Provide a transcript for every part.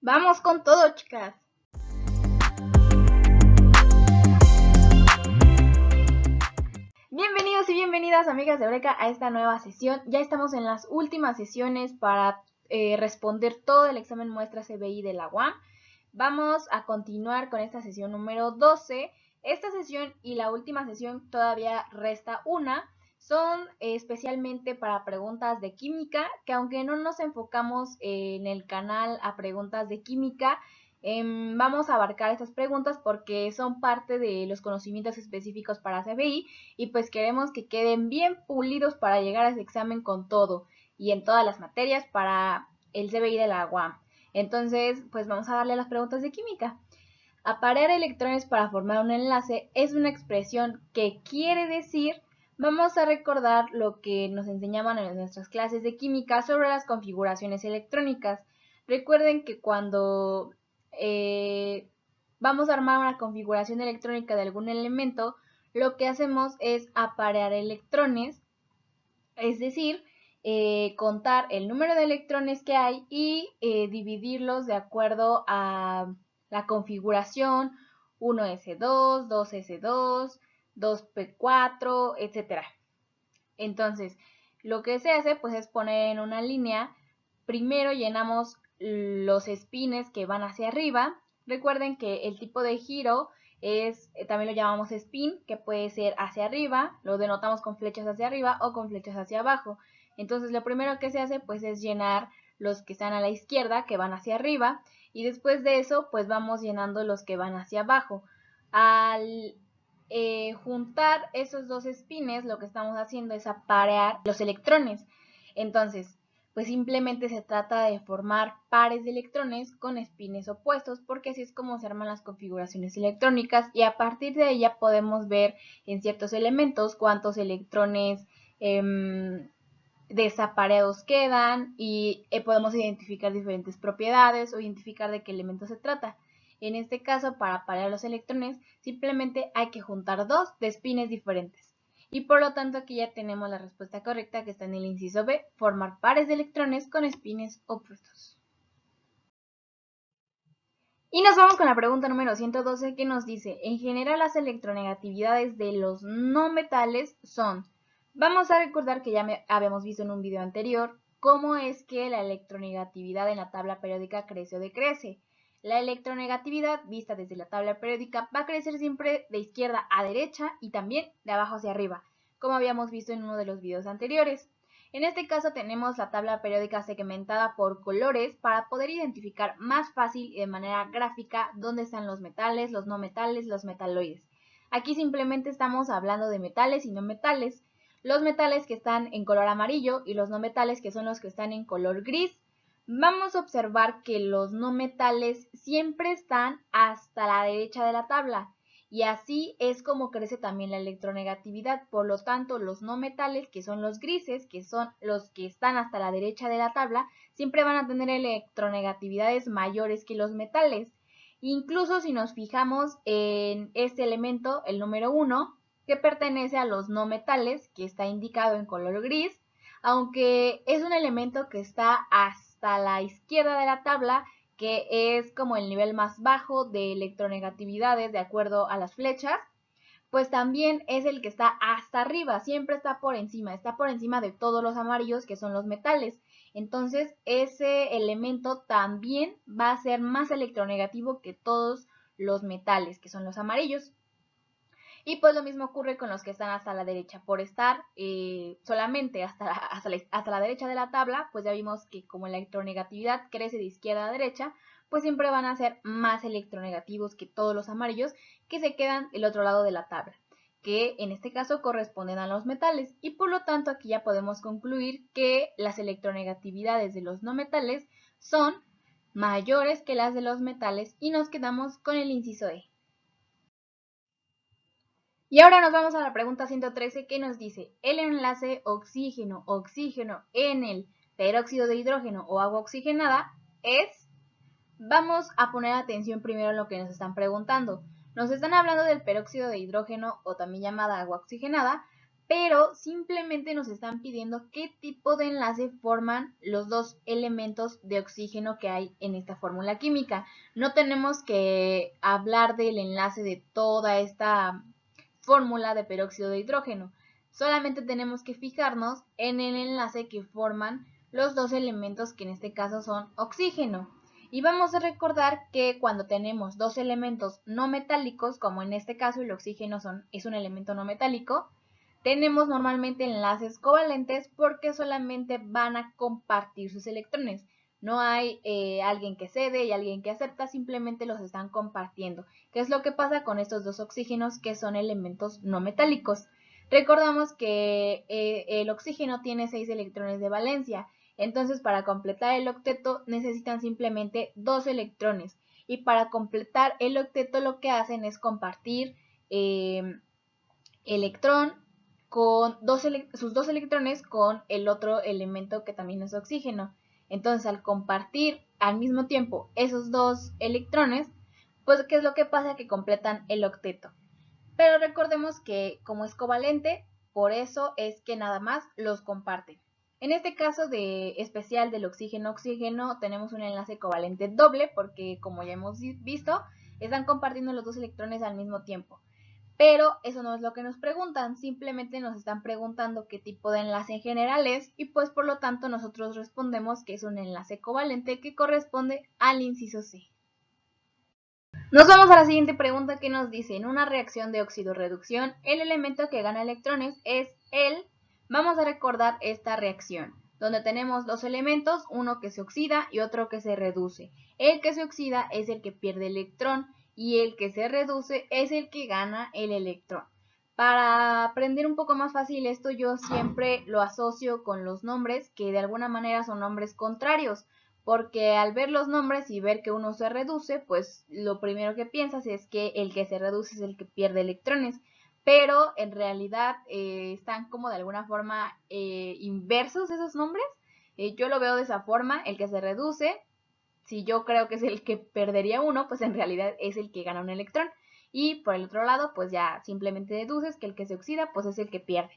Vamos con todo, chicas. Bienvenidos y bienvenidas, amigas de Eureka, a esta nueva sesión. Ya estamos en las últimas sesiones para responder todo el examen muestra CBI de la UAM. Vamos a continuar con esta sesión número 12. Esta sesión y la última sesión todavía resta una. Son especialmente para preguntas de química, que aunque no nos enfocamos en el canal a preguntas de química, vamos a abarcar estas preguntas porque son parte de los conocimientos específicos para CBI y pues queremos que queden bien pulidos para llegar a ese examen con todo y en todas las materias para el CBI de la UAM. Entonces, pues vamos a darle a las preguntas de química. Aparear electrones para formar un enlace es una expresión que quiere decir, vamos a recordar lo que nos enseñaban en nuestras clases de química sobre las configuraciones electrónicas. Recuerden que cuando vamos a armar una configuración electrónica de algún elemento, lo que hacemos es aparear electrones, es decir, contar el número de electrones que hay y dividirlos de acuerdo a la configuración 1s2, 2s2, 2p4, etc. Entonces, lo que se hace pues es poner en una línea, primero llenamos los espines que van hacia arriba. Recuerden que el tipo de giro es, también lo llamamos spin, que puede ser hacia arriba, lo denotamos con flechas hacia arriba o con flechas hacia abajo. Entonces lo primero que se hace pues es llenar los que están a la izquierda, que van hacia arriba, y después de eso pues vamos llenando los que van hacia abajo. Al juntar esos dos espines, lo que estamos haciendo es aparear los electrones. Entonces, pues simplemente se trata de formar pares de electrones con espines opuestos, porque así es como se arman las configuraciones electrónicas y a partir de ella podemos ver en ciertos elementos cuántos electrones desapareados quedan y podemos identificar diferentes propiedades o identificar de qué elemento se trata. En este caso, para aparear los electrones, simplemente hay que juntar dos de espines diferentes. Y por lo tanto aquí ya tenemos la respuesta correcta que está en el inciso B, formar pares de electrones con espines opuestos. Y nos vamos con la pregunta número 112 que nos dice, en general las electronegatividades de los no metales son. Vamos a recordar que ya habíamos visto en un video anterior cómo es que la electronegatividad en la tabla periódica crece o decrece. La electronegatividad vista desde la tabla periódica va a crecer siempre de izquierda a derecha y también de abajo hacia arriba, como habíamos visto en uno de los videos anteriores. En este caso tenemos la tabla periódica segmentada por colores para poder identificar más fácil y de manera gráfica dónde están los metales, los no metales, los metaloides. Aquí simplemente estamos hablando de metales y no metales. Los metales que están en color amarillo y los no metales que son los que están en color gris. Vamos a observar que los no metales siempre están hasta la derecha de la tabla. Y así es como crece también la electronegatividad. Por lo tanto, los no metales, que son los grises, que son los que están hasta la derecha de la tabla, siempre van a tener electronegatividades mayores que los metales. Incluso si nos fijamos en este elemento, el número 1, que pertenece a los no metales, que está indicado en color gris, aunque es un elemento que está hasta la izquierda de la tabla, que es como el nivel más bajo de electronegatividades de acuerdo a las flechas, pues también es el que está hasta arriba, siempre está por encima de todos los amarillos que son los metales. Entonces ese elemento también va a ser más electronegativo que todos los metales, que son los amarillos. Y pues lo mismo ocurre con los que están hasta la derecha. Por estar solamente hasta la derecha de la tabla, pues ya vimos que como la electronegatividad crece de izquierda a derecha, pues siempre van a ser más electronegativos que todos los amarillos que se quedan del otro lado de la tabla, que en este caso corresponden a los metales. Y por lo tanto aquí ya podemos concluir que las electronegatividades de los no metales son mayores que las de los metales y nos quedamos con el inciso E. Y ahora nos vamos a la pregunta 113 que nos dice, el enlace oxígeno-oxígeno en el peróxido de hidrógeno o agua oxigenada es. Vamos a poner atención primero en lo que nos están preguntando. Nos están hablando del peróxido de hidrógeno o también llamada agua oxigenada, pero simplemente nos están pidiendo qué tipo de enlace forman los dos elementos de oxígeno que hay en esta fórmula química. No tenemos que hablar del enlace de toda esta fórmula de peróxido de hidrógeno. Solamente tenemos que fijarnos en el enlace que forman los dos elementos que en este caso son oxígeno. Y vamos a recordar que cuando tenemos dos elementos no metálicos, como en este caso el oxígeno es un elemento no metálico, tenemos normalmente enlaces covalentes porque solamente van a compartir sus electrones. No hay alguien que cede y alguien que acepta, simplemente los están compartiendo. ¿Qué es lo que pasa con estos dos oxígenos que son elementos no metálicos? Recordamos que el oxígeno tiene 6 electrones de valencia, entonces para completar el octeto necesitan simplemente 2 electrones. Y para completar el octeto lo que hacen es compartir electrón con sus dos electrones con el otro elemento que también es oxígeno. Entonces, al compartir al mismo tiempo esos dos electrones, pues, ¿qué es lo que pasa? Que completan el octeto. Pero recordemos que como es covalente, por eso es que nada más los comparten. En este caso de especial del oxígeno-oxígeno, tenemos un enlace covalente doble, porque como ya hemos visto, están compartiendo los dos electrones al mismo tiempo. Pero eso no es lo que nos preguntan, simplemente nos están preguntando qué tipo de enlace en general es y pues por lo tanto nosotros respondemos que es un enlace covalente que corresponde al inciso C. Nos vamos a la siguiente pregunta que nos dice, en una reacción de óxido-reducción, el elemento que gana electrones es el... Vamos a recordar esta reacción, donde tenemos dos elementos, uno que se oxida y otro que se reduce. El que se oxida es el que pierde electrón y el que se reduce es el que gana el electrón. Para aprender un poco más fácil esto, yo siempre lo asocio con los nombres que de alguna manera son nombres contrarios, porque al ver los nombres y ver que uno se reduce, pues lo primero que piensas es que el que se reduce es el que pierde electrones, pero en realidad están como de alguna forma inversos esos nombres. Yo lo veo de esa forma, el que se reduce, si yo creo que es el que perdería uno, pues en realidad es el que gana un electrón. Y por el otro lado, pues ya simplemente deduces que el que se oxida, pues es el que pierde.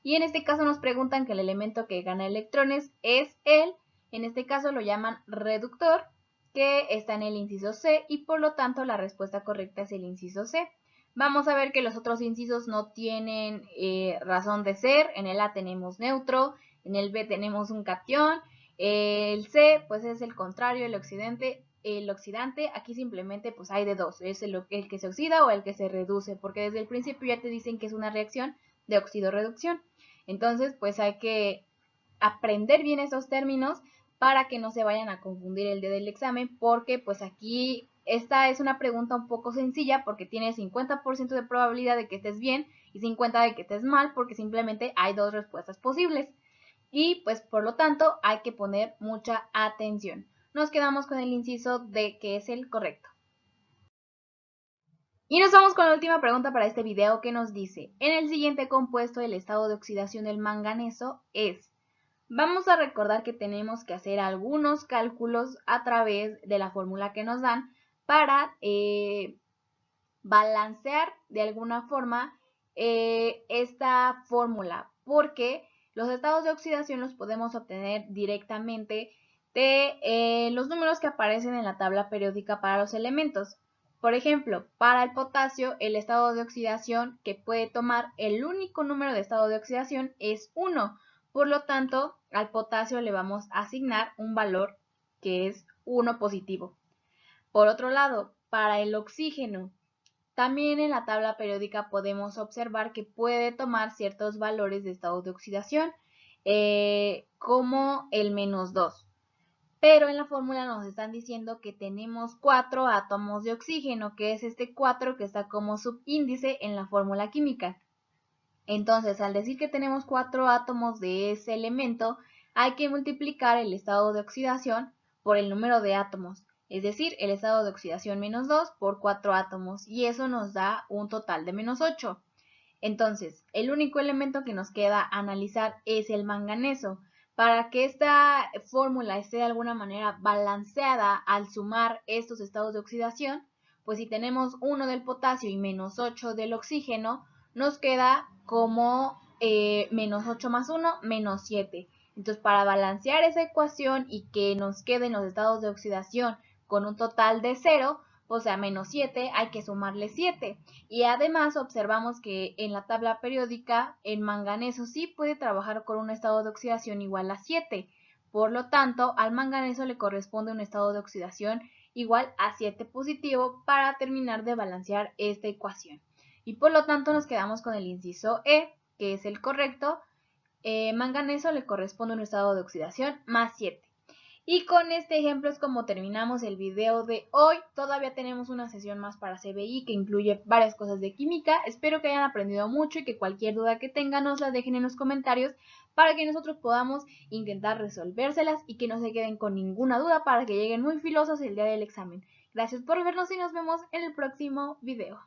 Y en este caso nos preguntan que el elemento que gana electrones es el, en este caso lo llaman reductor, que está en el inciso C y por lo tanto la respuesta correcta es el inciso C. Vamos a ver que los otros incisos no tienen razón de ser. En el A tenemos neutro, en el B tenemos un catión, el C pues es el contrario, el oxidante, aquí simplemente pues hay de dos, es el que se oxida o el que se reduce, porque desde el principio ya te dicen que es una reacción de oxido-reducción. Entonces pues hay que aprender bien esos términos para que no se vayan a confundir el día del examen, porque pues aquí esta es una pregunta un poco sencilla porque tiene 50% de probabilidad de que estés bien y 50% de que estés mal porque simplemente hay dos respuestas posibles y pues por lo tanto hay que poner mucha atención. Nos quedamos con el inciso D, que es el correcto. Y nos vamos con la última pregunta para este video que nos dice, en el siguiente compuesto el estado de oxidación del manganeso es... Vamos a recordar que tenemos que hacer algunos cálculos a través de la fórmula que nos dan para balancear de alguna forma esta fórmula, porque los estados de oxidación los podemos obtener directamente de los números que aparecen en la tabla periódica para los elementos. Por ejemplo, para el potasio, el estado de oxidación que puede tomar el único número de estado de oxidación es 1. Por lo tanto, al potasio le vamos a asignar un valor que es 1 positivo. Por otro lado, para el oxígeno, también en la tabla periódica podemos observar que puede tomar ciertos valores de estado de oxidación, como el -2. Pero en la fórmula nos están diciendo que tenemos 4 átomos de oxígeno, que es este 4 que está como subíndice en la fórmula química. Entonces, al decir que tenemos 4 átomos de ese elemento, hay que multiplicar el estado de oxidación por el número de átomos, es decir, el estado de oxidación -2 por 4 átomos, y eso nos da un total de -8. Entonces, el único elemento que nos queda analizar es el manganeso. Para que esta fórmula esté de alguna manera balanceada al sumar estos estados de oxidación, pues si tenemos 1 del potasio y -8 del oxígeno, nos queda como menos 8 más 1, menos 7. Entonces, para balancear esa ecuación y que nos queden los estados de oxidación con un total de 0, o sea, menos 7, hay que sumarle 7. Y además observamos que en la tabla periódica el manganeso sí puede trabajar con un estado de oxidación igual a 7. Por lo tanto, al manganeso le corresponde un estado de oxidación igual a 7 positivo para terminar de balancear esta ecuación. Y por lo tanto nos quedamos con el inciso E, que es el correcto. Manganeso le corresponde un estado de oxidación más 7. Y con este ejemplo es como terminamos el video de hoy. Todavía tenemos una sesión más para CBI que incluye varias cosas de química. Espero que hayan aprendido mucho y que cualquier duda que tengan nos la dejen en los comentarios para que nosotros podamos intentar resolvérselas y que no se queden con ninguna duda para que lleguen muy filosos el día del examen. Gracias por vernos y nos vemos en el próximo video.